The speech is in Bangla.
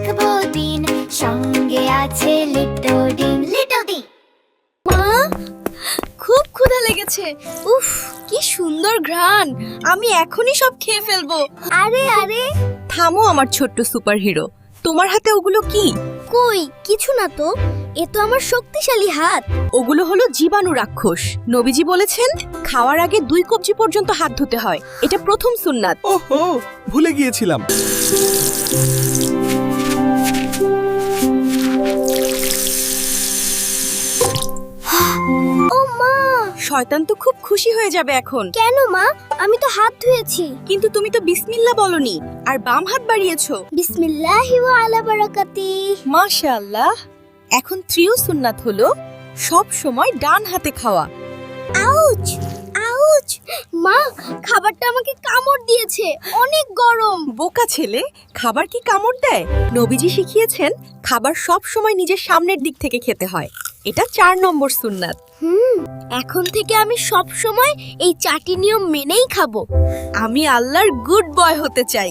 দেখবো দিন, সঙ্গে আছে লিটল ডিম, লিটল ডিম। মা, খুব ক্ষুধা লেগেছে। উফ, কি সুন্দর ঘ্রাণ! আমি এখনই সব খেয়ে ফেলবো। আরে আরে, থামো আমার ছোট্ট সুপারহিরো, তোমার হাতে ওগুলো কি? কই কিছু না তো, এ তো আমার শক্তিশালী হাত। ওগুলো হলো জীবাণু রাক্ষস। নবীজি বলেছেন খাওয়ার আগে 2 কবজি পর্যন্ত হাত ধুতে হয়। এটা প্রথম সুন্নাত। ওহো, ভুলে গিয়েছিলাম। ও মা, শয়তান তো খুব খুশি হয়ে যাবে এখন। কেন মা? আমি তো হাত ধুয়েছি। কিন্তু তুমি তো বিসমিল্লাহ বলনি আর বাম হাত বাড়িয়েছো। বিসমিল্লাহি ওয়া আলা বারাকাতি। মাশাআল্লাহ। এখন তৃতীয় সুন্নাত হলো সব সময় ডান হাতে খাওয়া। আউচ আউচ, মা খাবারটা আমাকে কামড় দিয়েছে, অনেক গরম। বোকা ছেলে, খাবার কি কামড় দেয়? নবীজি শিখিয়েছেন খাবার সব সময় নিজের সামনের দিক থেকে খেতে হয়। এটা 4 নম্বর সুন্নাত। এখন থেকে আমি সব সময় এই 4টি নিয়ম মেনেই খাবো। আমি আল্লাহর গুড বয় হতে চাই।